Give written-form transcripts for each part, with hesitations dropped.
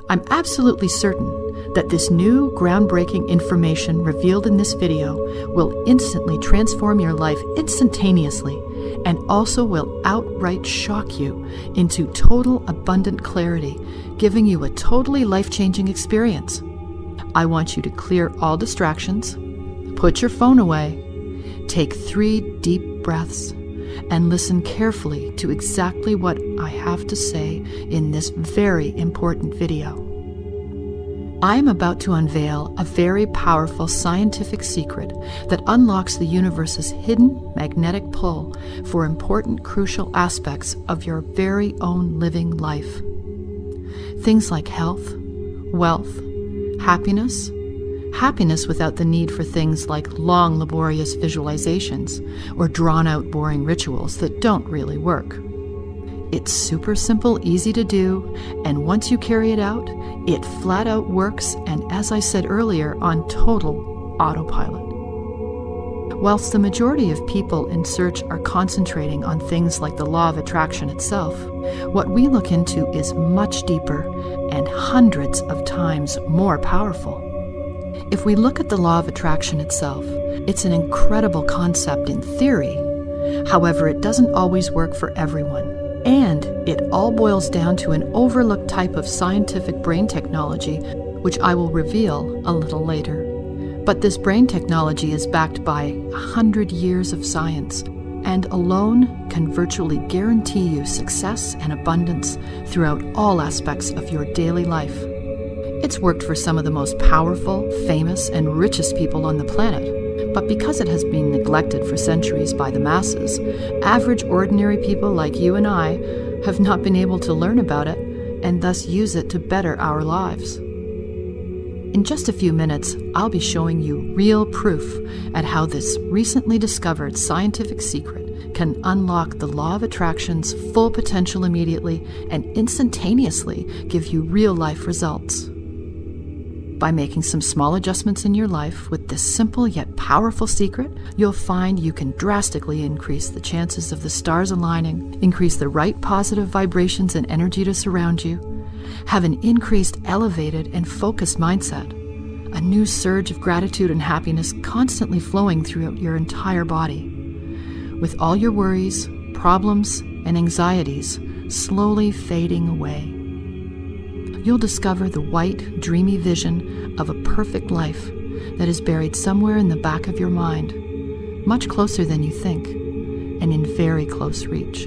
I'm absolutely certain that this new groundbreaking information revealed in this video will instantly transform your life instantaneously and also will outright shock you into total abundant clarity, giving you a totally life-changing experience. I want you to clear all distractions, put your phone away, take 3 deep breaths, and listen carefully to exactly what I have to say in this very important video. I am about to unveil a very powerful scientific secret that unlocks the universe's hidden magnetic pull for important, crucial aspects of your very own living life. Things like health, wealth, happiness without the need for things like long, laborious visualizations or drawn-out, boring rituals that don't really work. It's super simple, easy to do, and once you carry it out, it flat out works, and as I said earlier, on total autopilot. Whilst the majority of people in search are concentrating on things like the law of attraction itself, what we look into is much deeper and hundreds of times more powerful. If we look at the law of attraction itself, it's an incredible concept in theory. However, it doesn't always work for everyone. And it all boils down to an overlooked type of scientific brain technology, which I will reveal a little later. But this brain technology is backed by 100 years of science, and alone can virtually guarantee you success and abundance throughout all aspects of your daily life. It's worked for some of the most powerful, famous, and richest people on the planet. But because it has been neglected for centuries by the masses, average ordinary people like you and I have not been able to learn about it and thus use it to better our lives. In just a few minutes, I'll be showing you real proof at how this recently discovered scientific secret can unlock the law of attraction's full potential immediately and instantaneously give you real-life results. By making some small adjustments in your life with this simple yet powerful secret, you'll find you can drastically increase the chances of the stars aligning, increase the right positive vibrations and energy to surround you, have an increased, elevated, and focused mindset, a new surge of gratitude and happiness constantly flowing throughout your entire body, with all your worries, problems, and anxieties slowly fading away. You'll discover the white, dreamy vision of a perfect life that is buried somewhere in the back of your mind, much closer than you think, and in very close reach.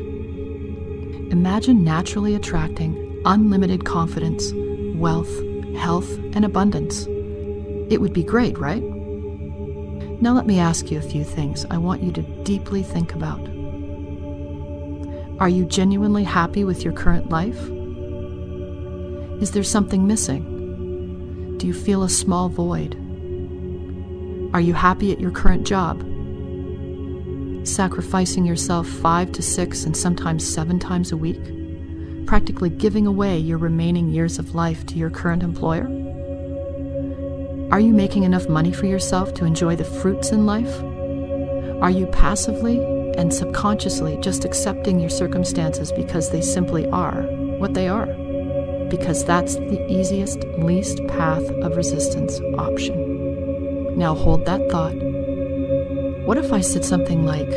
Imagine naturally attracting unlimited confidence, wealth, health, and abundance. It would be great, right? Now let me ask you a few things I want you to deeply think about. Are you genuinely happy with your current life? Is there something missing? Do you feel a small void? Are you happy at your current job? Sacrificing yourself 5 to 6 and sometimes 7 times a week? Practically giving away your remaining years of life to your current employer? Are you making enough money for yourself to enjoy the fruits in life? Are you passively and subconsciously just accepting your circumstances because they simply are what they are? Because that's the easiest, least path of resistance option. Now hold that thought. What if I said something like,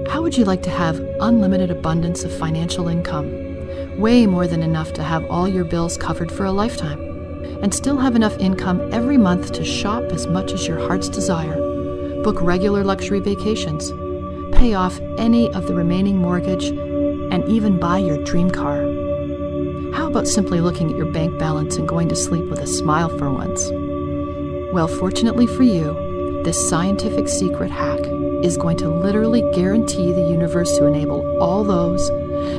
how would you like to have unlimited abundance of financial income, way more than enough to have all your bills covered for a lifetime, and still have enough income every month to shop as much as your heart's desire, book regular luxury vacations, pay off any of the remaining mortgage, and even buy your dream car? How about simply looking at your bank balance and going to sleep with a smile for once? Well, fortunately for you, this scientific secret hack is going to literally guarantee the universe to enable all those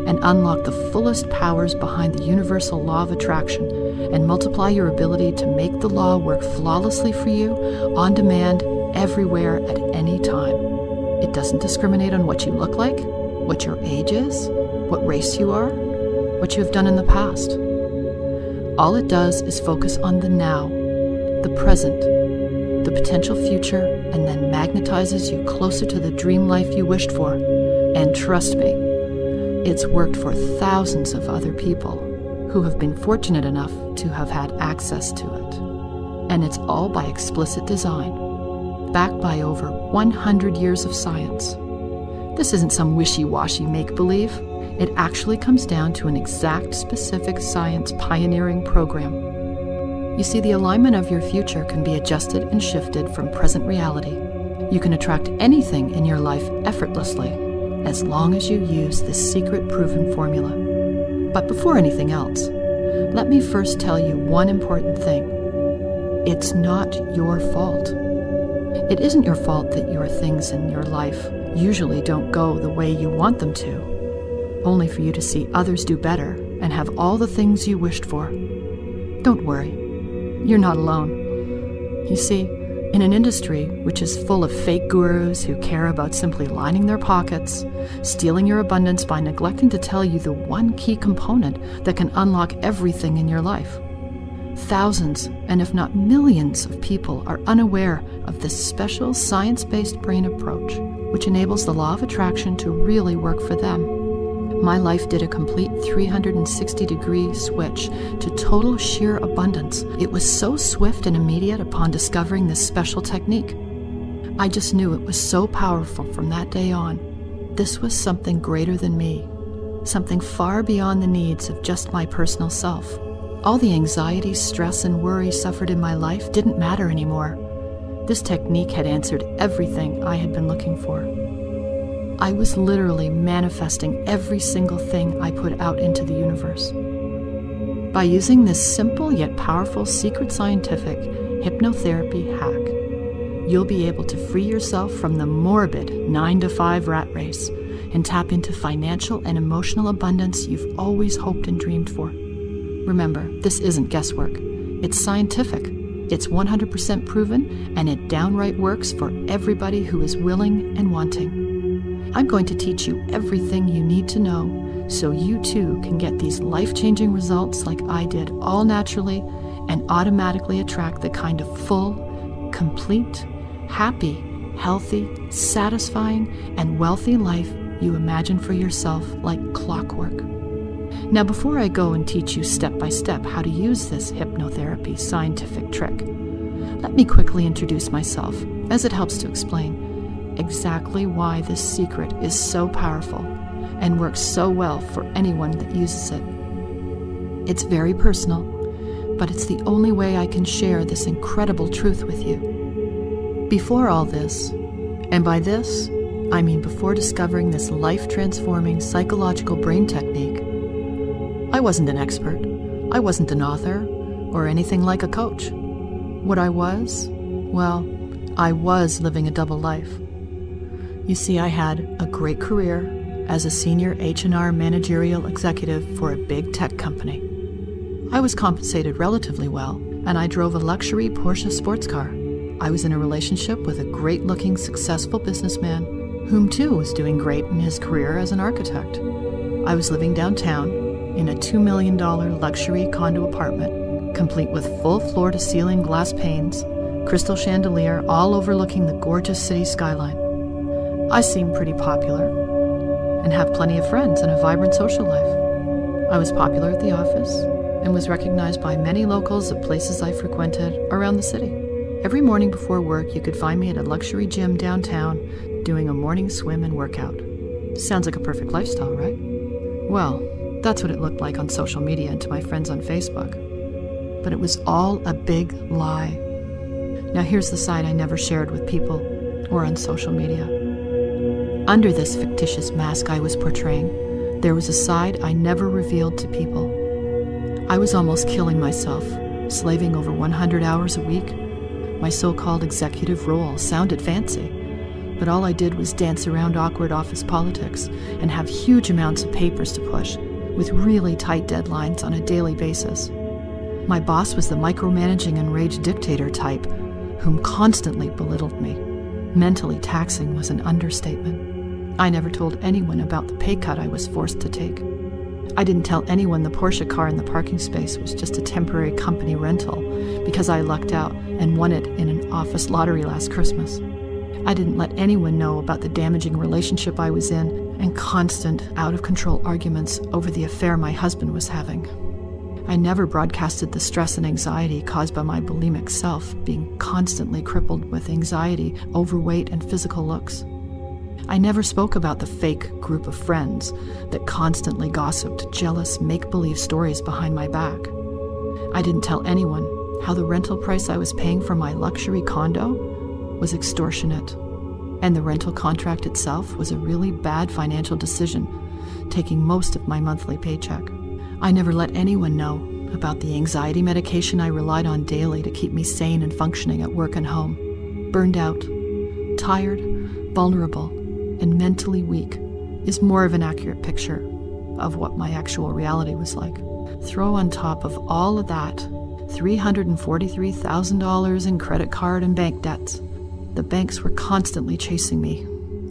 and unlock the fullest powers behind the universal law of attraction and multiply your ability to make the law work flawlessly for you, on demand, everywhere, at any time. It doesn't discriminate on what you look like, what your age is, what race you are, what you have done in the past. All it does is focus on the now, the present, the potential future, and then magnetizes you closer to the dream life you wished for. And trust me, it's worked for thousands of other people who have been fortunate enough to have had access to it. And it's all by explicit design, backed by over 100 years of science. This isn't some wishy-washy make-believe. It actually comes down to an exact, specific science pioneering program. You see, the alignment of your future can be adjusted and shifted from present reality. You can attract anything in your life effortlessly, as long as you use this secret proven formula. But before anything else, let me first tell you one important thing. It's not your fault. It isn't your fault that your things in your life usually don't go the way you want them to, only for you to see others do better and have all the things you wished for. Don't worry, you're not alone. You see, in an industry which is full of fake gurus who care about simply lining their pockets, stealing your abundance by neglecting to tell you the one key component that can unlock everything in your life, thousands, and if not millions of people are unaware of this special science-based brain approach, which enables the law of attraction to really work for them. My life did a complete 360-degree switch to total sheer abundance. It was so swift and immediate upon discovering this special technique. I just knew it was so powerful from that day on. This was something greater than me, something far beyond the needs of just my personal self. All the anxiety, stress, and worry suffered in my life didn't matter anymore. This technique had answered everything I had been looking for. I was literally manifesting every single thing I put out into the universe. By using this simple yet powerful secret scientific hypnotherapy hack, you'll be able to free yourself from the morbid 9-to-5 rat race and tap into financial and emotional abundance you've always hoped and dreamed for. Remember, this isn't guesswork. It's scientific. It's 100% proven, and it downright works for everybody who is willing and wanting. I'm going to teach you everything you need to know so you too can get these life-changing results like I did, all naturally, and automatically attract the kind of full, complete, happy, healthy, satisfying, and wealthy life you imagine for yourself like clockwork. Now, before I go and teach you step by step how to use this hypnotherapy scientific trick, let me quickly introduce myself, as it helps to explain exactly why this secret is so powerful and works so well for anyone that uses it. It's very personal, but it's the only way I can share this incredible truth with you. Before all this, and by this, I mean before discovering this life-transforming psychological brain technique, I wasn't an expert, I wasn't an author, or anything like a coach. What I was, well, I was living a double life. You see, I had a great career as a senior H&R managerial executive for a big tech company. I was compensated relatively well, and I drove a luxury Porsche sports car. I was in a relationship with a great-looking, successful businessman, whom too was doing great in his career as an architect. I was living downtown in a $2 million luxury condo apartment, complete with full floor-to-ceiling glass panes, crystal chandelier, all overlooking the gorgeous city skyline. I seem pretty popular and have plenty of friends and a vibrant social life. I was popular at the office and was recognized by many locals of places I frequented around the city. Every morning before work, you could find me at a luxury gym downtown doing a morning swim and workout. Sounds like a perfect lifestyle, right? Well, that's what it looked like on social media and to my friends on Facebook. But it was all a big lie. Now here's the side I never shared with people or on social media. Under this fictitious mask I was portraying, there was a side I never revealed to people. I was almost killing myself, slaving over 100 hours a week. My so-called executive role sounded fancy, but all I did was dance around awkward office politics and have huge amounts of papers to push, with really tight deadlines on a daily basis. My boss was the micromanaging enraged dictator type, whom constantly belittled me. Mentally taxing was an understatement. I never told anyone about the pay cut I was forced to take. I didn't tell anyone the Porsche car in the parking space was just a temporary company rental because I lucked out and won it in an office lottery last Christmas. I didn't let anyone know about the damaging relationship I was in and constant, out-of-control arguments over the affair my husband was having. I never broadcasted the stress and anxiety caused by my bulimic self, being constantly crippled with anxiety, overweight, and physical looks. I never spoke about the fake group of friends that constantly gossiped jealous, make-believe stories behind my back. I didn't tell anyone how the rental price I was paying for my luxury condo was extortionate, and the rental contract itself was a really bad financial decision, taking most of my monthly paycheck. I never let anyone know about the anxiety medication I relied on daily to keep me sane and functioning at work and home. Burned out, tired, vulnerable, and mentally weak is more of an accurate picture of what my actual reality was like. Throw on top of all of that $343,000 in credit card and bank debts. The banks were constantly chasing me,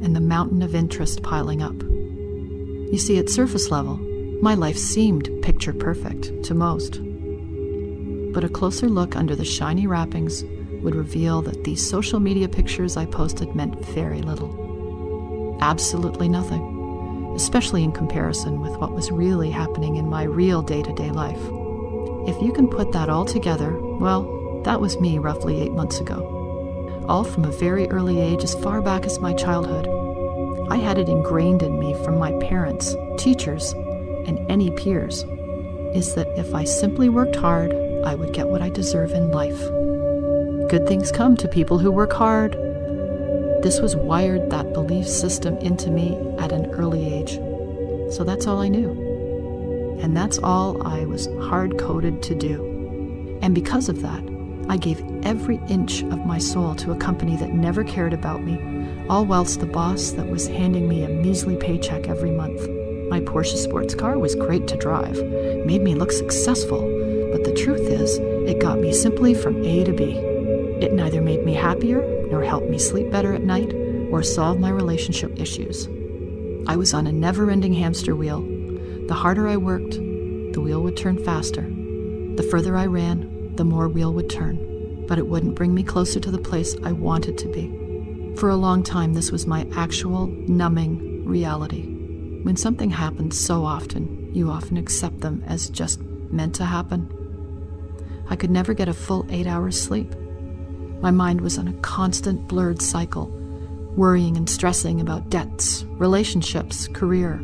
and the mountain of interest piling up. You see, at surface level, my life seemed picture perfect to most. But a closer look under the shiny wrappings would reveal that these social media pictures I posted meant very little. Absolutely nothing, especially in comparison with what was really happening in my real day-to-day life. If you can put that all together, well, that was me roughly 8 months ago. All from a very early age, as far back as my childhood. I had it ingrained in me from my parents, teachers, and any peers, is that if I simply worked hard, I would get what I deserve in life. Good things come to people who work hard. This was wired, that belief system, into me at an early age. So that's all I knew. And that's all I was hard-coded to do. And because of that, I gave every inch of my soul to a company that never cared about me, all whilst the boss that was handing me a measly paycheck every month. My Porsche sports car was great to drive, made me look successful, but the truth is, it got me simply from A to B. It neither made me happier, nor helped me sleep better at night, or solve my relationship issues. I was on a never-ending hamster wheel. The harder I worked, the wheel would turn faster. The further I ran, the more wheel would turn, but it wouldn't bring me closer to the place I wanted to be. For a long time, this was my actual, numbing reality. When something happens so often, you often accept them as just meant to happen. I could never get a full 8 hours sleep. My mind was on a constant blurred cycle, worrying and stressing about debts, relationships, career.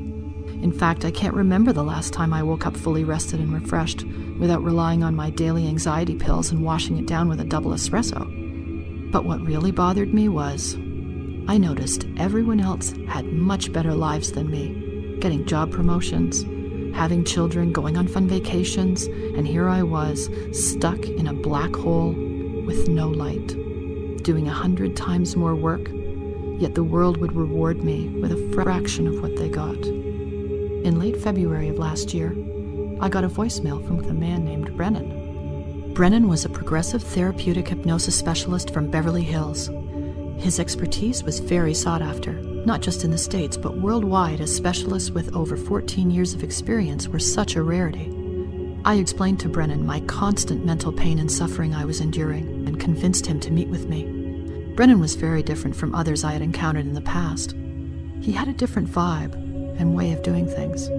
In fact, I can't remember the last time I woke up fully rested and refreshed without relying on my daily anxiety pills and washing it down with a double espresso. But what really bothered me was, I noticed everyone else had much better lives than me, getting job promotions, having children, going on fun vacations, and here I was, stuck in a black hole with no light, doing 100 times more work, yet the world would reward me with a fraction of what they got. In late February of last year, I got a voicemail from a man named Brennan. Brennan was a progressive therapeutic hypnosis specialist from Beverly Hills. His expertise was very sought after, not just in the States, but worldwide, as specialists with over 14 years of experience were such a rarity. I explained to Brennan my constant mental pain and suffering I was enduring and convinced him to meet with me. Brennan was very different from others I had encountered in the past. He had a different vibe and way of doing things.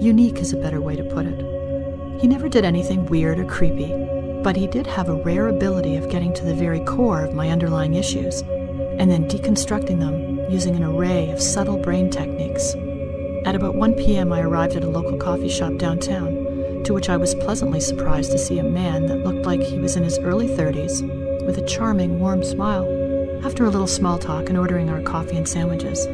Unique is a better way to put it. He never did anything weird or creepy, but he did have a rare ability of getting to the very core of my underlying issues, and then deconstructing them using an array of subtle brain techniques. At about 1 p.m. I arrived at a local coffee shop downtown, to which I was pleasantly surprised to see a man that looked like he was in his early 30s, with a charming, warm smile. After a little small talk and ordering our coffee and sandwiches,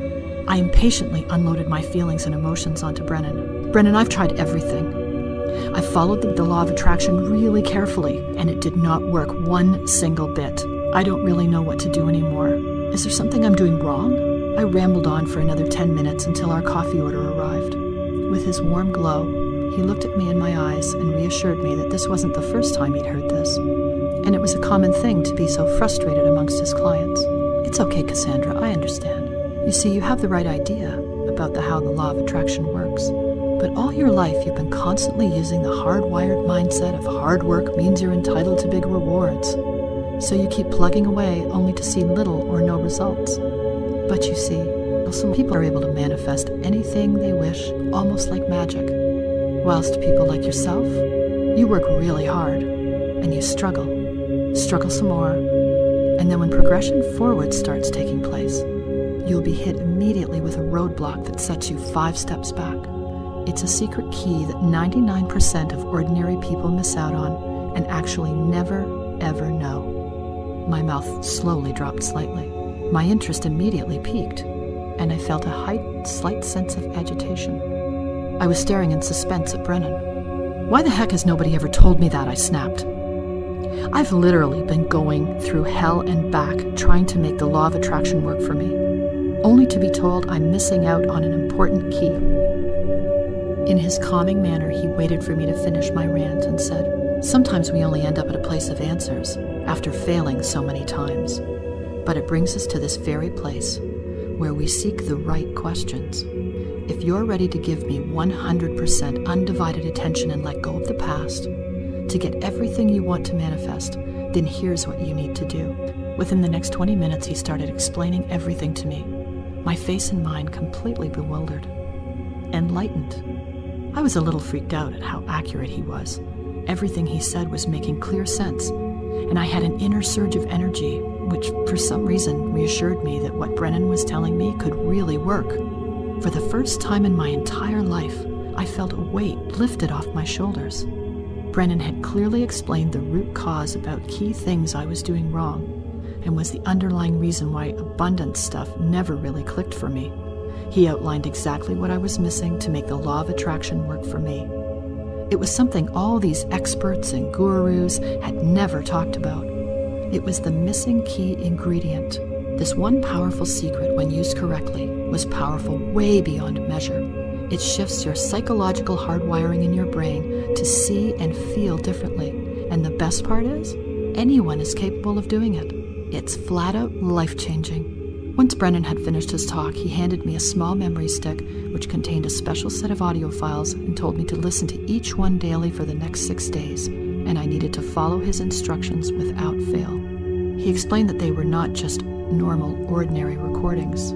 I impatiently unloaded my feelings and emotions onto Brennan. Brennan, I've tried everything. I followed the law of attraction really carefully, and it did not work one single bit. I don't really know what to do anymore. Is there something I'm doing wrong? I rambled on for another 10 minutes until our coffee order arrived. With his warm glow, he looked at me in my eyes and reassured me that this wasn't the first time he'd heard this, and it was a common thing to be so frustrated amongst his clients. It's okay, Cassandra, I understand. You see, you have the right idea about how the law of attraction works, but all your life you've been constantly using the hardwired mindset of hard work means you're entitled to big rewards. So you keep plugging away only to see little or no results. But you see, some people are able to manifest anything they wish, almost like magic, whilst people like yourself, You work really hard, and you struggle some more, and then when progression forward starts taking place, you'll be hit immediately with a roadblock that sets you 5 steps back. It's a secret key that 99% of ordinary people miss out on and actually never, ever know. My mouth slowly dropped slightly. My interest immediately peaked, and I felt a heightened, slight sense of agitation. I was staring in suspense at Brennan. Why the heck has nobody ever told me that? I snapped. I've literally been going through hell and back trying to make the law of attraction work for me, only to be told I'm missing out on an important key. In his calming manner, he waited for me to finish my rant and said, "Sometimes we only end up at a place of answers after failing so many times. But it brings us to this very place where we seek the right questions. If you're ready to give me 100% undivided attention and let go of the past, to get everything you want to manifest, then here's what you need to do." Within the next 20 minutes, he started explaining everything to me, my face and mind completely bewildered. Enlightened. I was a little freaked out at how accurate he was. Everything he said was making clear sense, and I had an inner surge of energy, which for some reason reassured me that what Brennan was telling me could really work. For the first time in my entire life, I felt a weight lifted off my shoulders. Brennan had clearly explained the root cause about key things I was doing wrong, and was the underlying reason why abundance stuff never really clicked for me. He outlined exactly what I was missing to make the law of attraction work for me. It was something all these experts and gurus had never talked about. It was the missing key ingredient. This one powerful secret, when used correctly, was powerful way beyond measure. It shifts your psychological hardwiring in your brain to see and feel differently. And the best part is, anyone is capable of doing it. It's flat out life-changing. Once Brennan had finished his talk, he handed me a small memory stick which contained a special set of audio files and told me to listen to each one daily for the next 6 days, and I needed to follow his instructions without fail. He explained that they were not just normal, ordinary recordings,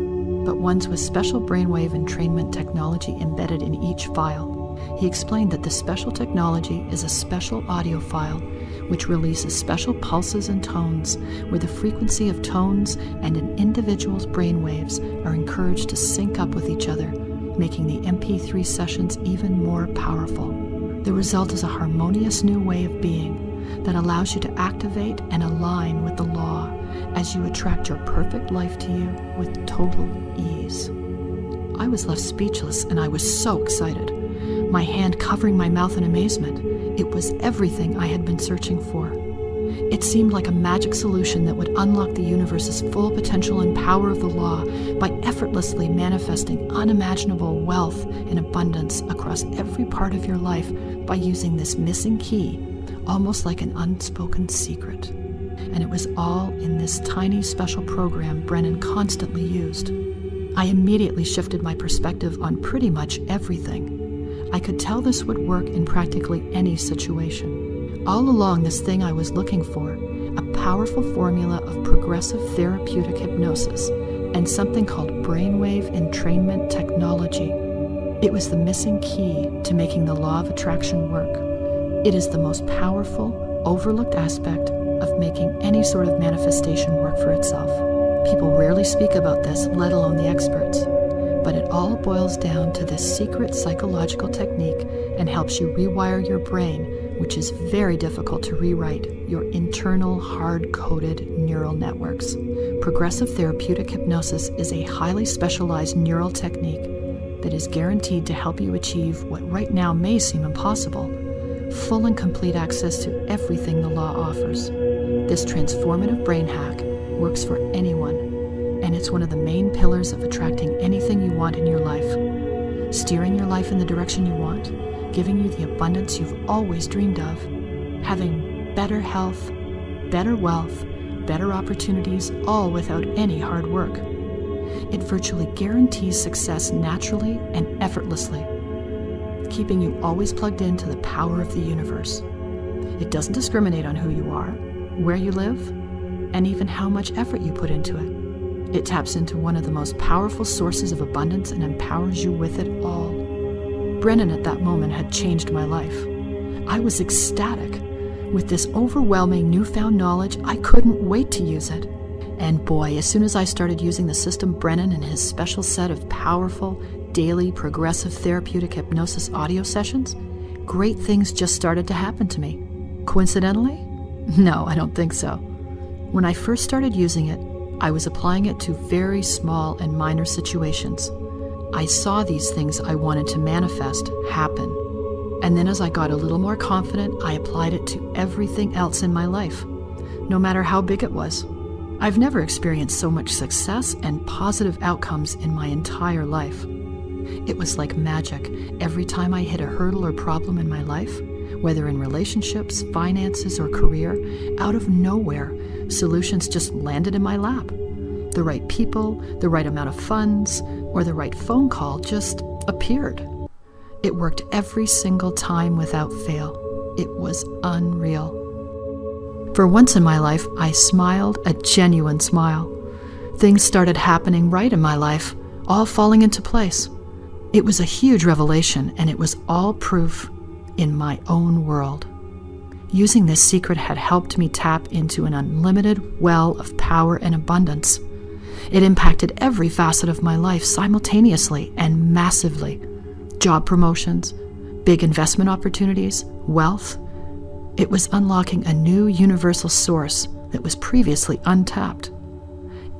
but ones with special brainwave entrainment technology embedded in each file. He explained that the special technology is a special audio file which releases special pulses and tones where the frequency of tones and an individual's brainwaves are encouraged to sync up with each other, making the MP3 sessions even more powerful. The result is a harmonious new way of being that allows you to activate and align with the law as you attract your perfect life to you with total ease. I was left speechless, and I was so excited, my hand covering my mouth in amazement. It was everything I had been searching for. It seemed like a magic solution that would unlock the universe's full potential and power of the law by effortlessly manifesting unimaginable wealth and abundance across every part of your life by using this missing key, almost like an unspoken secret. And it was all in this tiny special program Brennan constantly used. I immediately shifted my perspective on pretty much everything. I could tell this would work in practically any situation. All along, this thing I was looking for, a powerful formula of progressive therapeutic hypnosis and something called brainwave entrainment technology. It was the missing key to making the law of attraction work. It is the most powerful, overlooked aspect of making any sort of manifestation work for itself. People rarely speak about this, let alone the experts. But it all boils down to this secret psychological technique and helps you rewire your brain, which is very difficult to rewrite, your internal hard-coded neural networks. Progressive therapeutic hypnosis is a highly specialized neural technique that is guaranteed to help you achieve what right now may seem impossible: full and complete access to everything the law offers. This transformative brain hack works for anyone, and it's one of the main pillars of attracting anything you want in your life, steering your life in the direction you want, giving you the abundance you've always dreamed of, having better health, better wealth, better opportunities, all without any hard work. It virtually guarantees success naturally and effortlessly, keeping you always plugged into the power of the universe. It doesn't discriminate on who you are, where you live, and even how much effort you put into it. It taps into one of the most powerful sources of abundance and empowers you with it all. Brennan at that moment had changed my life. I was ecstatic. With this overwhelming newfound knowledge, I couldn't wait to use it. And boy, as soon as I started using the system Brennan and his special set of powerful, daily, progressive therapeutic hypnosis audio sessions, great things just started to happen to me. Coincidentally? No, I don't think so. When I first started using it, I was applying it to very small and minor situations. I saw these things I wanted to manifest happen. And then as I got a little more confident, I applied it to everything else in my life, no matter how big it was. I've never experienced so much success and positive outcomes in my entire life. It was like magic. Every time I hit a hurdle or problem in my life, whether in relationships, finances, or career, out of nowhere, solutions just landed in my lap. The right people, the right amount of funds, or the right phone call just appeared. It worked every single time without fail. It was unreal. For once in my life, I smiled a genuine smile. Things started happening right in my life, all falling into place. It was a huge revelation, and it was all proof in my own world. Using this secret had helped me tap into an unlimited well of power and abundance. It impacted every facet of my life simultaneously and massively. Job promotions, big investment opportunities, wealth. It was unlocking a new universal source that was previously untapped.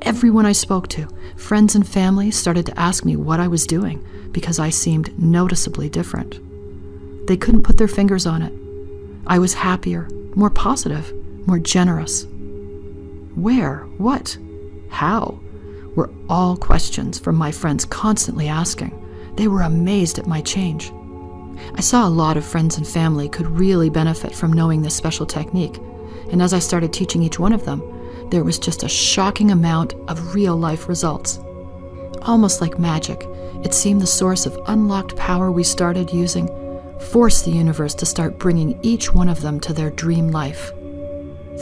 Everyone I spoke to, friends and family, started to ask me what I was doing because I seemed noticeably different. They couldn't put their fingers on it. I was happier, more positive, more generous. Where? What? How? Were all questions from my friends constantly asking. They were amazed at my change. I saw a lot of friends and family could really benefit from knowing this special technique, and as I started teaching each one of them, there was just a shocking amount of real-life results. Almost like magic, it seemed the source of unlocked power we started using forced the universe to start bringing each one of them to their dream life.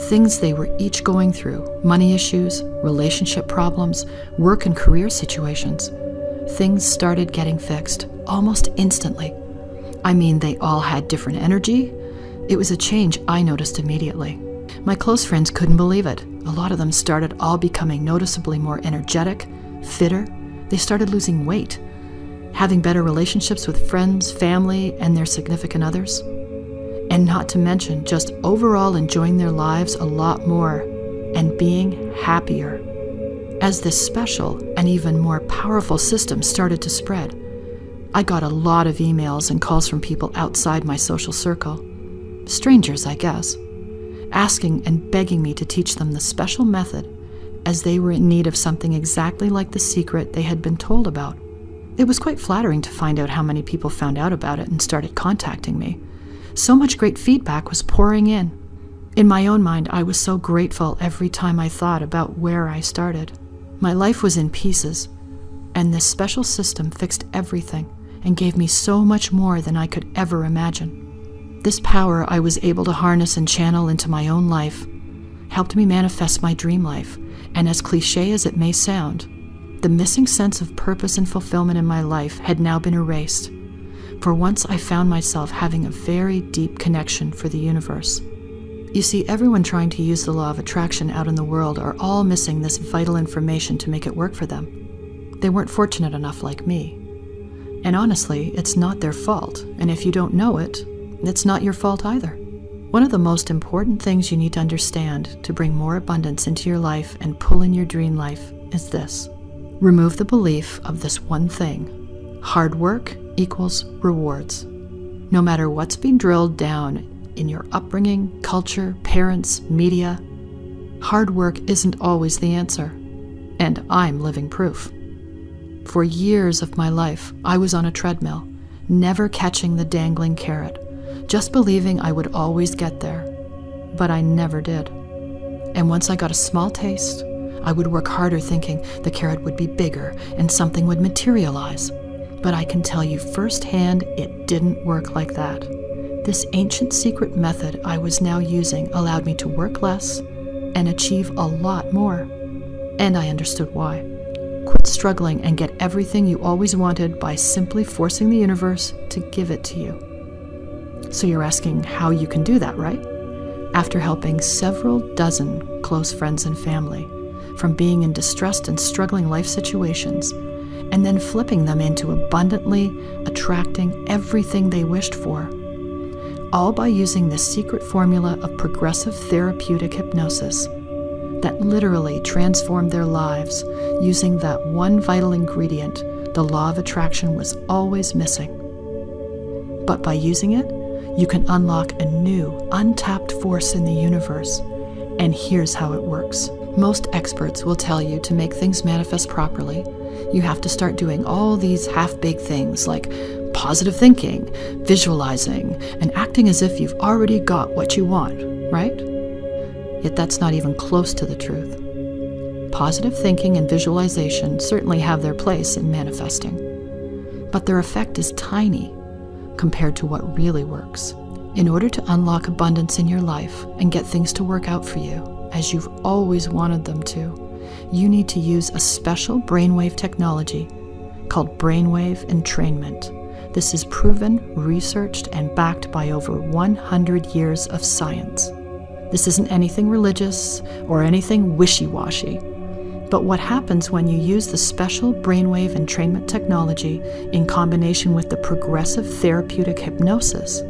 Things they were each going through, money issues, relationship problems, work and career situations. Things started getting fixed almost instantly. I mean, they all had different energy. It was a change I noticed immediately. My close friends couldn't believe it. A lot of them started all becoming noticeably more energetic, fitter. They started losing weight, having better relationships with friends, family, and their significant others. And not to mention just overall enjoying their lives a lot more and being happier. As this special and even more powerful system started to spread, I got a lot of emails and calls from people outside my social circle, strangers, I guess, asking and begging me to teach them the special method as they were in need of something exactly like the secret they had been told about. It was quite flattering to find out how many people found out about it and started contacting me. So much great feedback was pouring in. In my own mind, I was so grateful every time I thought about where I started. My life was in pieces, and this special system fixed everything and gave me so much more than I could ever imagine. This power I was able to harness and channel into my own life helped me manifest my dream life, and as cliché as it may sound, the missing sense of purpose and fulfillment in my life had now been erased. For once I found myself having a very deep connection for the universe. You see, everyone trying to use the law of attraction out in the world are all missing this vital information to make it work for them. They weren't fortunate enough like me. And honestly, it's not their fault, and if you don't know it, it's not your fault either. One of the most important things you need to understand to bring more abundance into your life and pull in your dream life is this. Remove the belief of this one thing. Hard work equals rewards. No matter what's been drilled down in your upbringing, culture, parents, media, hard work isn't always the answer. And I'm living proof. For years of my life, I was on a treadmill, never catching the dangling carrot, just believing I would always get there. But I never did. And once I got a small taste, I would work harder thinking the carrot would be bigger and something would materialize. But I can tell you firsthand, it didn't work like that. This ancient secret method I was now using allowed me to work less and achieve a lot more. And I understood why. Quit struggling and get everything you always wanted by simply forcing the universe to give it to you. So you're asking how you can do that, right? After helping several dozen close friends and family from being in distressed and struggling life situations, and then flipping them into abundantly attracting everything they wished for, all by using the secret formula of progressive therapeutic hypnosis that literally transformed their lives using that one vital ingredient the law of attraction was always missing. But by using it, you can unlock a new, untapped force in the universe. And here's how it works. Most experts will tell you to make things manifest properly, you have to start doing all these half-baked things like positive thinking, visualizing, and acting as if you've already got what you want, right? Yet that's not even close to the truth. Positive thinking and visualization certainly have their place in manifesting, but their effect is tiny compared to what really works. In order to unlock abundance in your life and get things to work out for you as you've always wanted them to, you need to use a special brainwave technology called brainwave entrainment. This is proven, researched, and backed by over 100 years of science. This isn't anything religious or anything wishy-washy. But what happens when you use the special brainwave entrainment technology in combination with the progressive therapeutic hypnosis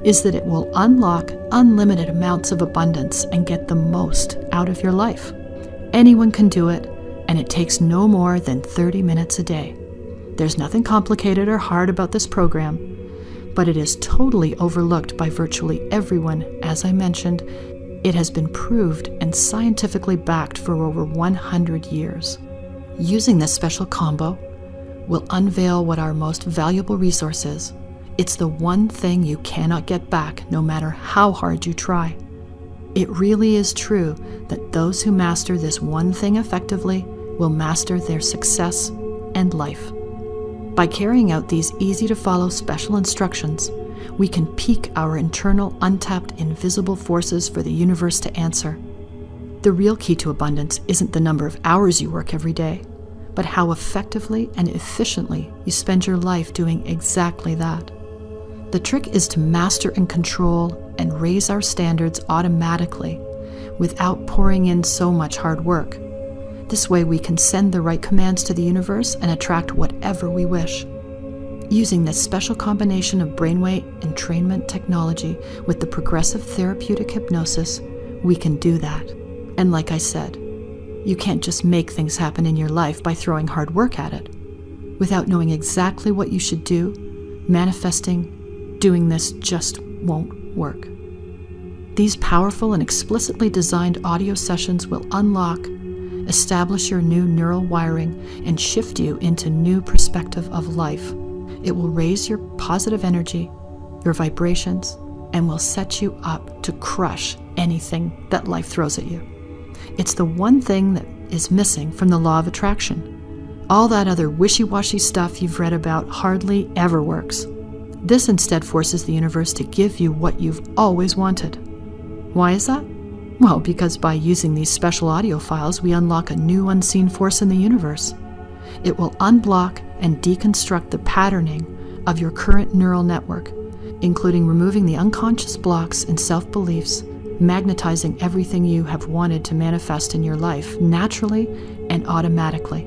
is that it will unlock unlimited amounts of abundance and get the most out of your life. Anyone can do it, and it takes no more than 30 minutes a day. There's nothing complicated or hard about this program, but it is totally overlooked by virtually everyone. As I mentioned, it has been proved and scientifically backed for over 100 years. Using this special combo will unveil what our most valuable resource is. It's the one thing you cannot get back, no matter how hard you try. It really is true that those who master this one thing effectively will master their success and life. By carrying out these easy-to-follow special instructions, we can peak our internal, untapped, invisible forces for the universe to answer. The real key to abundance isn't the number of hours you work every day, but how effectively and efficiently you spend your life doing exactly that. The trick is to master and control and raise our standards automatically without pouring in so much hard work. This way we can send the right commands to the universe and attract whatever we wish. Using this special combination of brainwave entrainment technology with the progressive therapeutic hypnosis, we can do that. And like I said, you can't just make things happen in your life by throwing hard work at it. Without knowing exactly what you should do, doing this just won't work. These powerful and explicitly designed audio sessions will unlock, establish your new neural wiring, and shift you into new perspective of life. It will raise your positive energy, your vibrations, and will set you up to crush anything that life throws at you. It's the one thing that is missing from the law of attraction. All that other wishy-washy stuff you've read about hardly ever works. This instead forces the universe to give you what you've always wanted. Why is that? Well, because by using these special audio files, we unlock a new unseen force in the universe. It will unblock and deconstruct the patterning of your current neural network, including removing the unconscious blocks and self-beliefs, magnetizing everything you have wanted to manifest in your life naturally and automatically.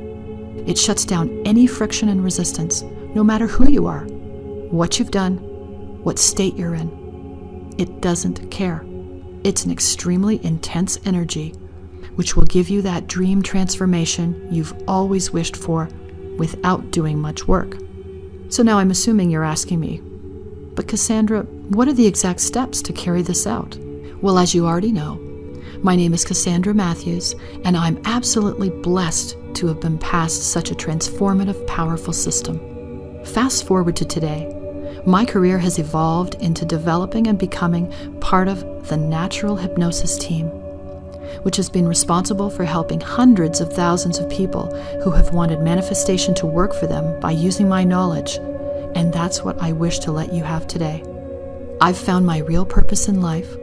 It shuts down any friction and resistance, no matter who you are, what you've done, what state you're in. It doesn't care. It's an extremely intense energy which will give you that dream transformation you've always wished for without doing much work. So now I'm assuming you're asking me, but Cassandra, what are the exact steps to carry this out? Well, as you already know, my name is Cassandra Matthews, and I'm absolutely blessed to have been passed such a transformative, powerful system. Fast forward to today. My career has evolved into developing and becoming part of the Natural Hypnosis team, which has been responsible for helping hundreds of thousands of people who have wanted manifestation to work for them by using my knowledge, and that's what I wish to let you have today. I've found my real purpose in life,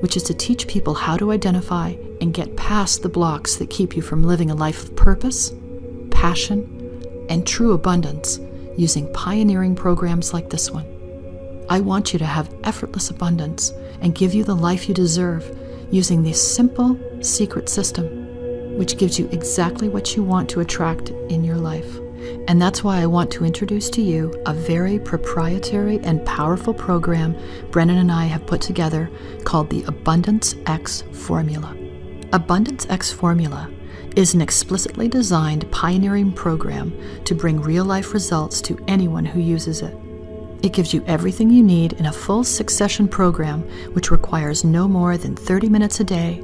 which is to teach people how to identify and get past the blocks that keep you from living a life of purpose, passion, and true abundance using pioneering programs like this one. I want you to have effortless abundance and give you the life you deserve using this simple secret system, which gives you exactly what you want to attract in your life. And that's why I want to introduce to you a very proprietary and powerful program Brennan and I have put together called the Abundance X Formula. Abundance X Formula is an explicitly designed pioneering program to bring real-life results to anyone who uses it. It gives you everything you need in a full 6-session program, which requires no more than 30 minutes a day,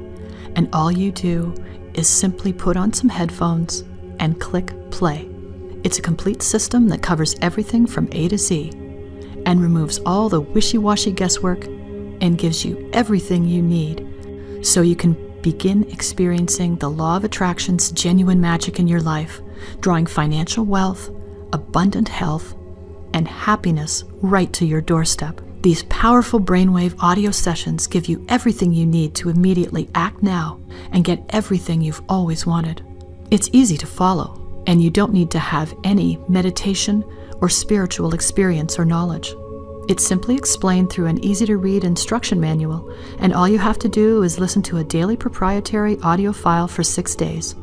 and all you do is simply put on some headphones and click play. It's a complete system that covers everything from A to Z and removes all the wishy-washy guesswork and gives you everything you need so you can begin experiencing the law of attraction's genuine magic in your life, drawing financial wealth, abundant health, and happiness right to your doorstep. These powerful brainwave audio sessions give you everything you need to immediately act now and get everything you've always wanted. It's easy to follow, and you don't need to have any meditation or spiritual experience or knowledge. It's simply explained through an easy-to-read instruction manual, and all you have to do is listen to a daily proprietary audio file for 6 days.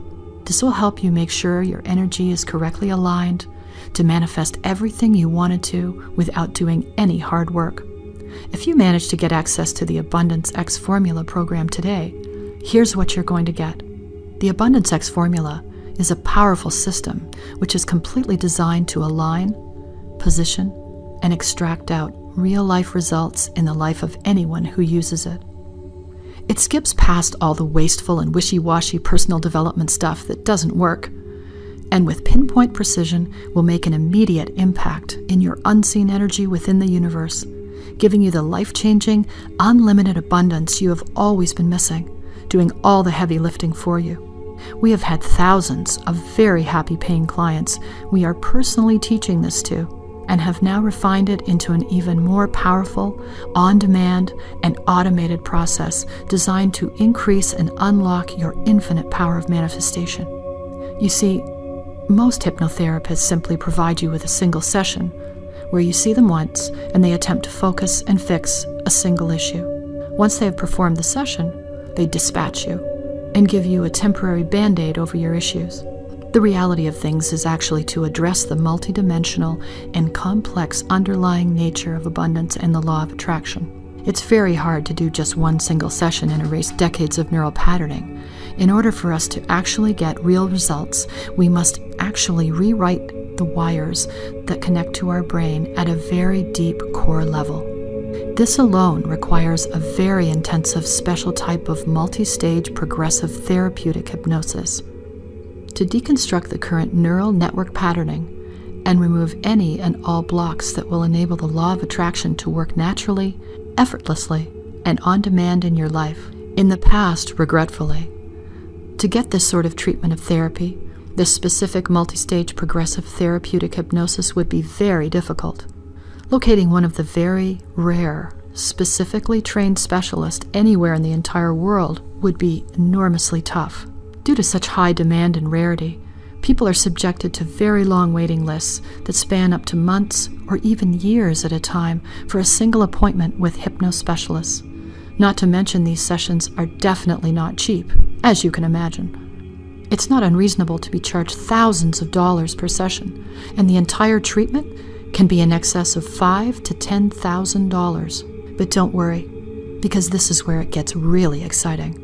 This will help you make sure your energy is correctly aligned to manifest everything you wanted to without doing any hard work. If you manage to get access to the Abundance X Formula program today, here's what you're going to get. The Abundance X Formula is a powerful system which is completely designed to align, position, and extract out real-life results in the life of anyone who uses it. It skips past all the wasteful and wishy-washy personal development stuff that doesn't work, and with pinpoint precision will make an immediate impact in your unseen energy within the universe, giving you the life-changing, unlimited abundance you have always been missing, doing all the heavy lifting for you. We have had thousands of very happy paying clients we are personally teaching this to, and have now refined it into an even more powerful, on-demand, and automated process designed to increase and unlock your infinite power of manifestation. You see, most hypnotherapists simply provide you with a single session where you see them once and they attempt to focus and fix a single issue. Once they have performed the session, they dispatch you and give you a temporary band-aid over your issues. The reality of things is actually to address the multidimensional and complex underlying nature of abundance and the law of attraction. It's very hard to do just one single session and erase decades of neural patterning. In order for us to actually get real results, we must actually rewrite the wires that connect to our brain at a very deep core level. This alone requires a very intensive special type of multi-stage progressive therapeutic hypnosis. To deconstruct the current neural network patterning and remove any and all blocks that will enable the law of attraction to work naturally, effortlessly, and on demand in your life. In the past, regretfully, to get this sort of treatment of therapy, this specific multi-stage progressive therapeutic hypnosis would be very difficult. Locating one of the very rare, specifically trained specialists anywhere in the entire world would be enormously tough. Due to such high demand and rarity, people are subjected to very long waiting lists that span up to months or even years at a time for a single appointment with hypnospecialists. Not to mention these sessions are definitely not cheap, as you can imagine. It's not unreasonable to be charged thousands of dollars per session, and the entire treatment can be in excess of $5,000 to $10,000. But don't worry, because this is where it gets really exciting,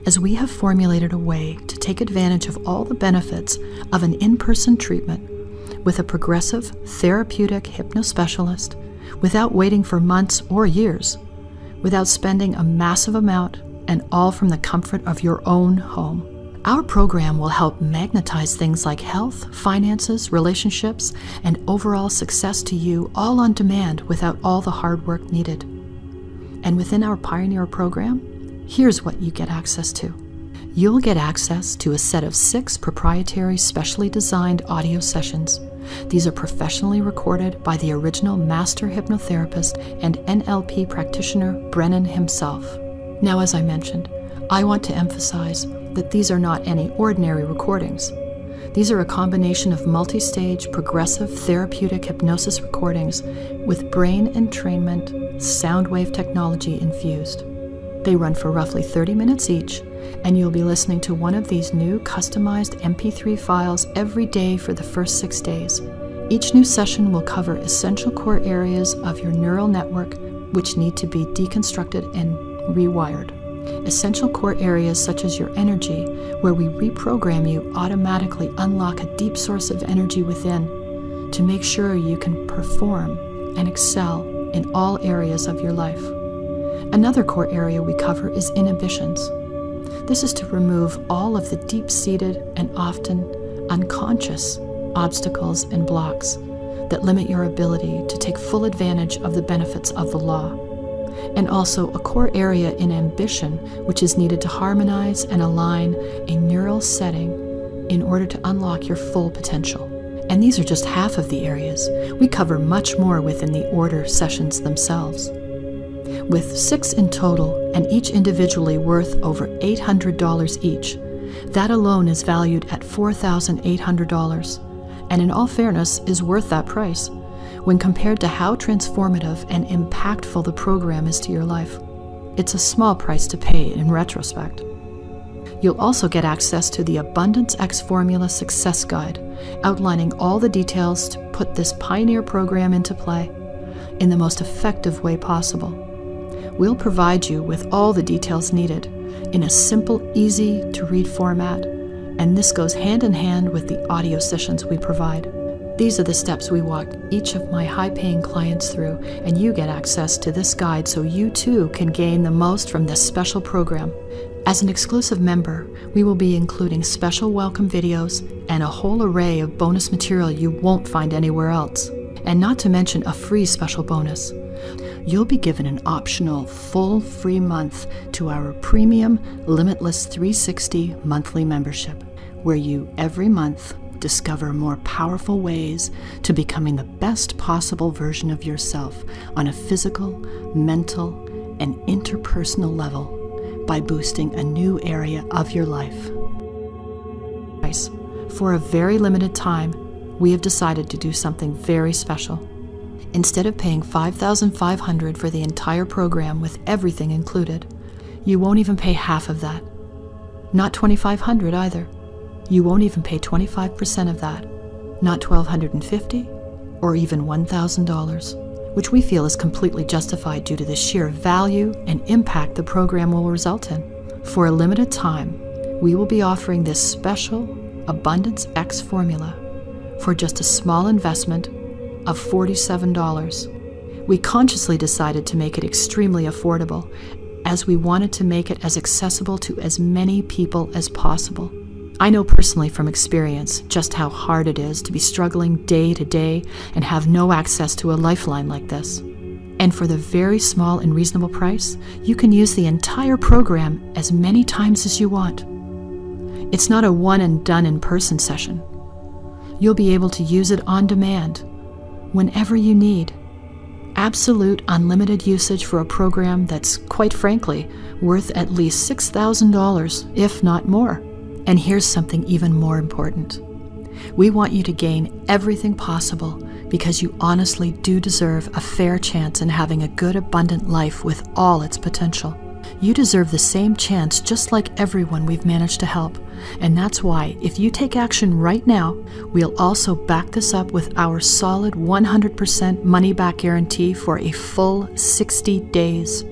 as we have formulated a way to take advantage of all the benefits of an in-person treatment with a progressive therapeutic hypnospecialist without waiting for months or years, without spending a massive amount, and all from the comfort of your own home. Our program will help magnetize things like health, finances, relationships, and overall success to you all on demand without all the hard work needed. And within our Pioneer program, here's what you get access to. You'll get access to a set of 6 proprietary, specially designed audio sessions. These are professionally recorded by the original master hypnotherapist and NLP practitioner, Brennan himself. Now, as I mentioned, I want to emphasize that these are not any ordinary recordings. These are a combination of multi-stage progressive therapeutic hypnosis recordings with brain entrainment, sound wave technology infused. They run for roughly 30 minutes each, and you'll be listening to one of these new customized MP3 files every day for the first 6 days. Each new session will cover essential core areas of your neural network which need to be deconstructed and rewired. Essential core areas such as your energy, where we reprogram you automatically unlock a deep source of energy within to make sure you can perform and excel in all areas of your life. Another core area we cover is inhibitions. This is to remove all of the deep-seated and often unconscious obstacles and blocks that limit your ability to take full advantage of the benefits of the law. And also a core area in ambition, which is needed to harmonize and align a neural setting in order to unlock your full potential. And these are just half of the areas. We cover much more within the order sessions themselves. With 6 in total, and each individually worth over $800 each, that alone is valued at $4,800, and in all fairness is worth that price when compared to how transformative and impactful the program is to your life. It's a small price to pay in retrospect. You'll also get access to the Abundance X Formula Success Guide, outlining all the details to put this pioneer program into play in the most effective way possible. We'll provide you with all the details needed in a simple, easy-to-read format, and this goes hand in hand with the audio sessions we provide. These are the steps we walk each of my high-paying clients through, and you get access to this guide so you too can gain the most from this special program. As an exclusive member, we will be including special welcome videos and a whole array of bonus material you won't find anywhere else, and not to mention a free special bonus. You'll be given an optional full free month to our premium Limitless 360 monthly membership, where you every month discover more powerful ways to becoming the best possible version of yourself on a physical, mental, and interpersonal level by boosting a new area of your life. For a very limited time, we have decided to do something very special. Instead of paying $5,500 for the entire program with everything included, you won't even pay half of that. Not $2,500 either. You won't even pay 25% of that. Not $1,250 or even $1,000, which we feel is completely justified due to the sheer value and impact the program will result in. For a limited time, we will be offering this special Abundance X formula for just a small investment of $47. We consciously decided to make it extremely affordable, as we wanted to make it as accessible to as many people as possible. I know personally from experience just how hard it is to be struggling day to day and have no access to a lifeline like this. And for the very small and reasonable price, you can use the entire program as many times as you want. It's not a one and done in-person session. You'll be able to use it on demand, whenever you need. Absolute unlimited usage for a program that's, quite frankly, worth at least $6,000, if not more. And here's something even more important. We want you to gain everything possible because you honestly do deserve a fair chance in having a good, abundant life with all its potential. You deserve the same chance just like everyone we've managed to help. And that's why, if you take action right now, we'll also back this up with our solid 100% money-back guarantee for a full 60 days.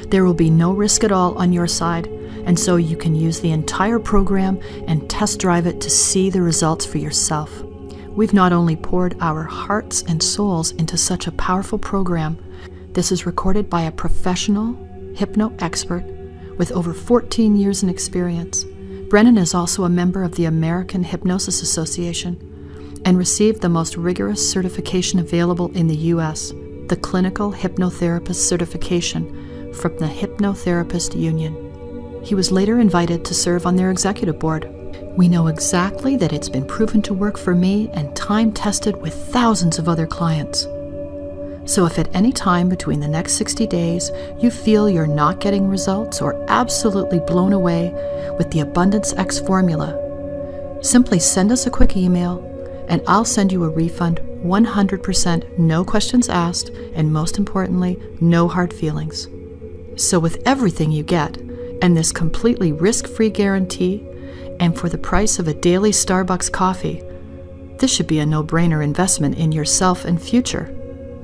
There will be no risk at all on your side, and so you can use the entire program and test drive it to see the results for yourself. We've not only poured our hearts and souls into such a powerful program, this is recorded by a professional hypno expert with over 14 years in experience. Brennan is also a member of the American Hypnosis Association and received the most rigorous certification available in the U.S., the Clinical Hypnotherapist Certification from the Hypnotherapist Union. He was later invited to serve on their executive board. We know exactly that it's been proven to work for me and time-tested with thousands of other clients. So if at any time between the next 60 days you feel you're not getting results or absolutely blown away with the Abundance X formula, Simply send us a quick email, and I'll send you a refund 100%, no questions asked, and most importantly, no hard feelings. So with everything you get, and this completely risk-free guarantee, and for the price of a daily Starbucks coffee, this should be a no-brainer investment in yourself and future.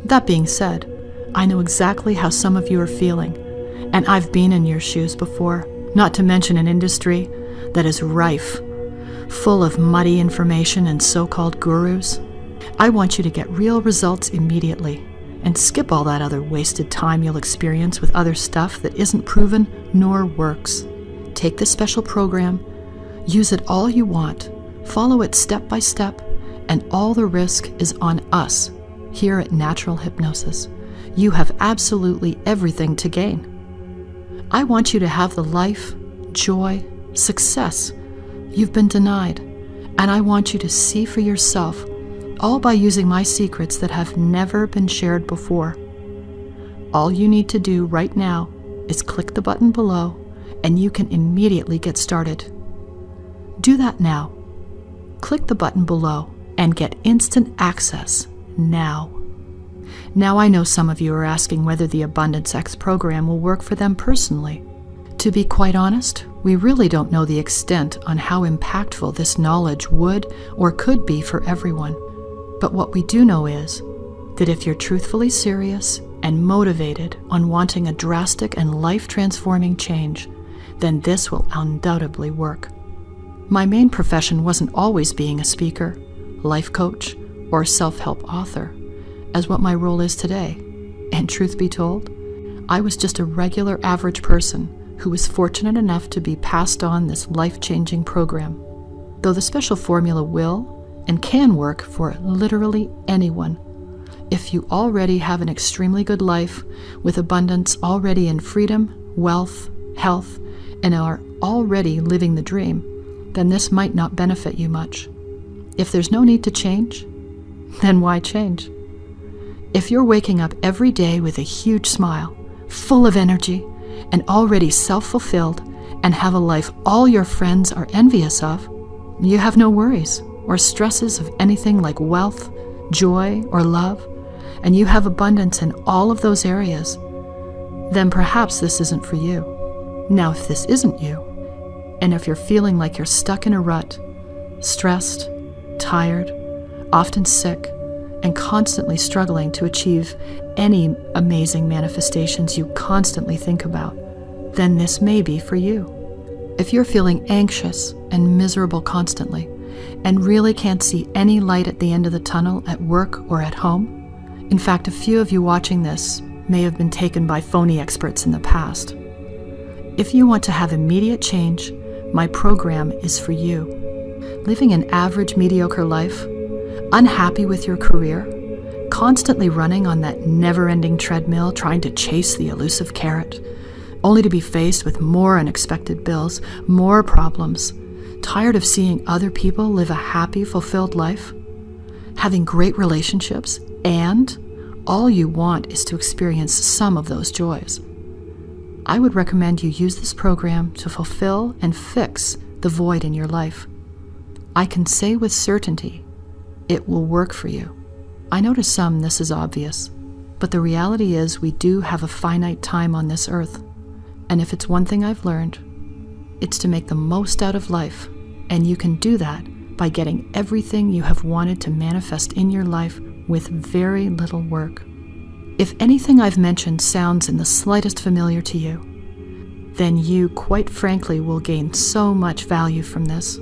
That being said, I know exactly how some of you are feeling, and I've been in your shoes before, not to mention an industry that is rife, full of muddy information and so-called gurus. I want you to get real results immediately and skip all that other wasted time you'll experience with other stuff that isn't proven nor works. Take this special program, use it all you want, follow it step by step, and all the risk is on us here at Natural Hypnosis. You have absolutely everything to gain. I want you to have the life, joy, success you've been denied, and I want you to see for yourself, all by using my secrets that have never been shared before. All you need to do right now is click the button below, and you can immediately get started. Do that now. Click the button below and get instant access now. Now I know some of you are asking whether the Abundance X program will work for them personally. To be quite honest, we really don't know the extent on how impactful this knowledge would or could be for everyone. But what we do know is that if you're truthfully serious and motivated on wanting a drastic and life-transforming change, then this will undoubtedly work. My main profession wasn't always being a speaker, life coach, or self-help author, as what my role is today. And truth be told, I was just a regular average person who was fortunate enough to be passed on this life-changing program. Though the special formula will and can work for literally anyone. If you already have an extremely good life with abundance already in freedom, wealth, health, and are already living the dream, then this might not benefit you much. If there's no need to change, then why change? If you're waking up every day with a huge smile, full of energy, and already self-fulfilled, and have a life all your friends are envious of, you have no worries or stresses of anything like wealth, joy, or love, and you have abundance in all of those areas, then perhaps this isn't for you. Now, if this isn't you, and if you're feeling like you're stuck in a rut, stressed, tired, often sick, and constantly struggling to achieve any amazing manifestations you constantly think about, then this may be for you. If you're feeling anxious and miserable constantly, and really can't see any light at the end of the tunnel at work or at home, in fact, a few of you watching this may have been taken by phony experts in the past. If you want to have immediate change, my program is for you. Living an average, mediocre life, unhappy with your career, constantly running on that never-ending treadmill trying to chase the elusive carrot, only to be faced with more unexpected bills, more problems, tired of seeing other people live a happy, fulfilled life, having great relationships, and all you want is to experience some of those joys. I would recommend you use this program to fulfill and fix the void in your life. I can say with certainty, it will work for you. I know to some this is obvious, but the reality is we do have a finite time on this earth. And if it's one thing I've learned, it's to make the most out of life, and you can do that by getting everything you have wanted to manifest in your life with very little work. If anything I've mentioned sounds in the slightest familiar to you, then you, quite frankly, will gain so much value from this.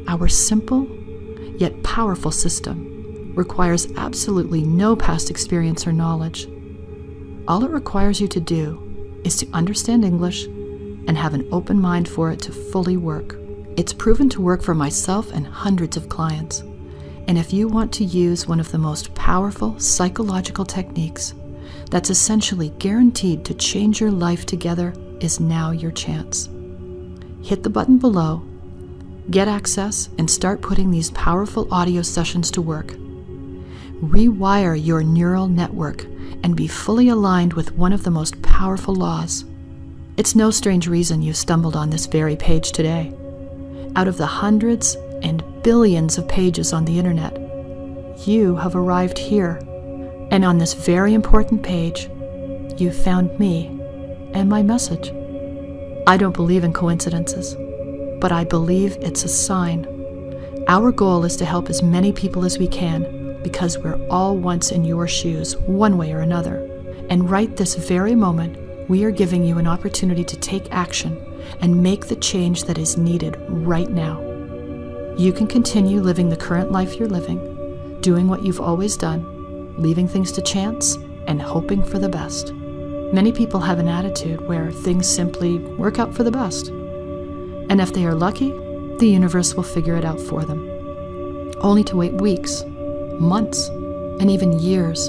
Our simple, yet powerful system requires absolutely no past experience or knowledge. All it requires you to do is to understand English and have an open mind for it to fully work. It's proven to work for myself and hundreds of clients. And if you want to use one of the most powerful psychological techniques that's essentially guaranteed to change your life together, is now your chance. Hit the button below, get access, and start putting these powerful audio sessions to work. Rewire your neural network and be fully aligned with one of the most powerful laws. It's no strange reason you stumbled on this very page today. Out of the hundreds and billions of pages on the internet. You have arrived here, and on this very important page, you found me and my message. I don't believe in coincidences, but I believe it's a sign. Our goal is to help as many people as we can, because we're all once in your shoes, one way or another. And right this very moment, we are giving you an opportunity to take action and make the change that is needed right now. You can continue living the current life you're living, doing what you've always done, leaving things to chance, and hoping for the best. Many people have an attitude where things simply work out for the best. And if they are lucky, the universe will figure it out for them, only to wait weeks, months, and even years,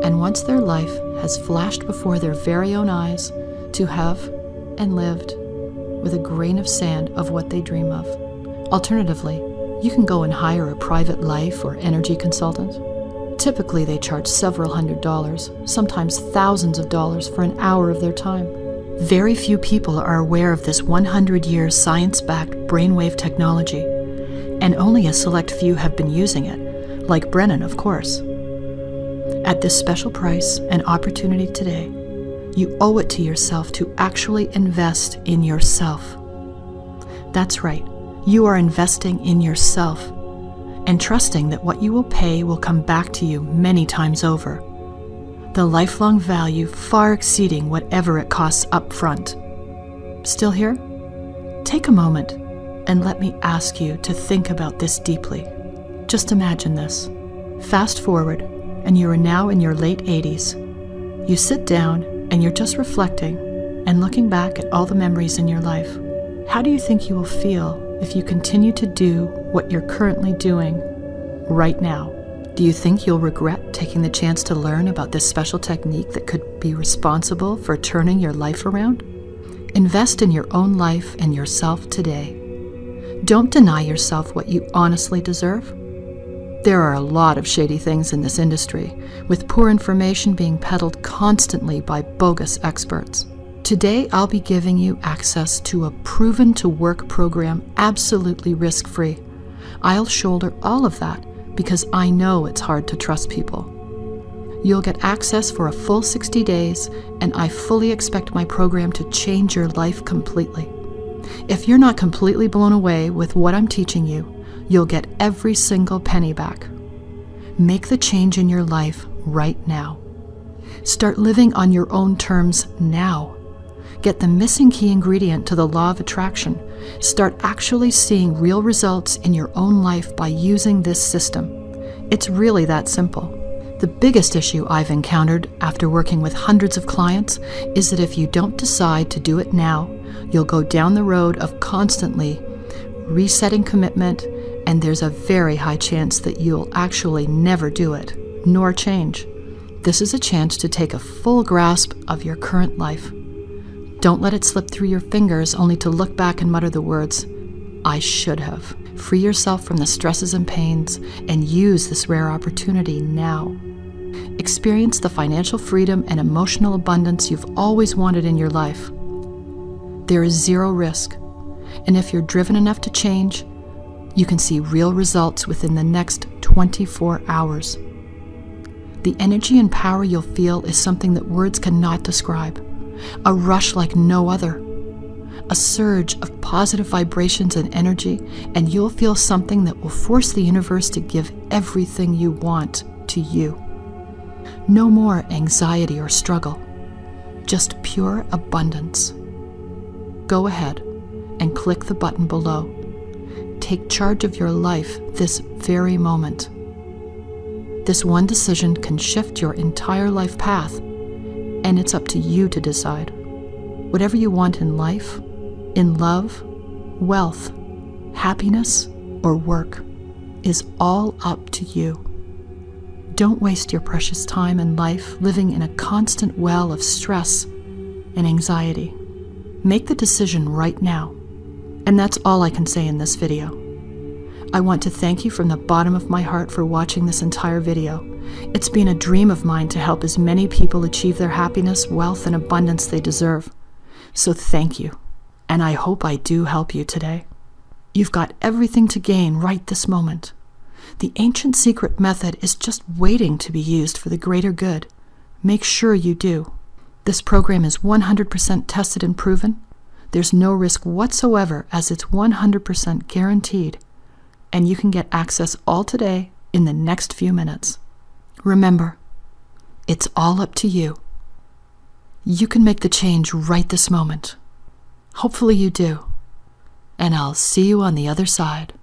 and once their life has flashed before their very own eyes, to have and lived with a grain of sand of what they dream of. Alternatively, you can go and hire a private life or energy consultant. Typically, they charge several $100s, sometimes thousands of dollars for an hour of their time. Very few people are aware of this 100-year science-backed brainwave technology, and only a select few have been using it, like Brennan, of course. At this special price and opportunity today, you owe it to yourself to actually invest in yourself. That's right, you are investing in yourself and trusting that what you will pay will come back to you many times over. The lifelong value far exceeding whatever it costs up front. Still here? Take a moment and let me ask you to think about this deeply. Just imagine this. Fast forward, and you are now in your late 80s. You sit down and you're just reflecting and looking back at all the memories in your life. How do you think you will feel if you continue to do what you're currently doing right now? Do you think you'll regret taking the chance to learn about this special technique that could be responsible for turning your life around? Invest in your own life and yourself today. Don't deny yourself what you honestly deserve. There are a lot of shady things in this industry, with poor information being peddled constantly by bogus experts. Today, I'll be giving you access to a proven-to-work program absolutely risk-free. I'll shoulder all of that because I know it's hard to trust people. You'll get access for a full 60 days, and I fully expect my program to change your life completely. If you're not completely blown away with what I'm teaching you, you'll get every single penny back. Make the change in your life right now. Start living on your own terms now. Get the missing key ingredient to the law of attraction. Start actually seeing real results in your own life by using this system. It's really that simple. The biggest issue I've encountered after working with hundreds of clients is that if you don't decide to do it now, you'll go down the road of constantly resetting commitment, and there's a very high chance that you'll actually never do it, nor change. This is a chance to take a full grasp of your current life. Don't let it slip through your fingers only to look back and mutter the words, "I should have." Free yourself from the stresses and pains and use this rare opportunity now. Experience the financial freedom and emotional abundance you've always wanted in your life. There is zero risk, and if you're driven enough to change, you can see real results within the next 24 hours. The energy and power you'll feel is something that words cannot describe. A rush like no other. A surge of positive vibrations and energy, and you'll feel something that will force the universe to give everything you want to you. No more anxiety or struggle, just pure abundance. Go ahead and click the button below. Take charge of your life this very moment. This one decision can shift your entire life path, and it's up to you to decide. Whatever you want in life, in love, wealth, happiness, or work is all up to you. Don't waste your precious time and life living in a constant well of stress and anxiety. Make the decision right now. And that's all I can say in this video. I want to thank you from the bottom of my heart for watching this entire video. It's been a dream of mine to help as many people achieve their happiness, wealth, and abundance they deserve. So thank you, and I hope I do help you today. You've got everything to gain right this moment. The ancient secret method is just waiting to be used for the greater good. Make sure you do. This program is 100% tested and proven. There's no risk whatsoever, as it's 100% guaranteed. And you can get access all today in the next few minutes. Remember, it's all up to you. You can make the change right this moment. Hopefully you do. And I'll see you on the other side.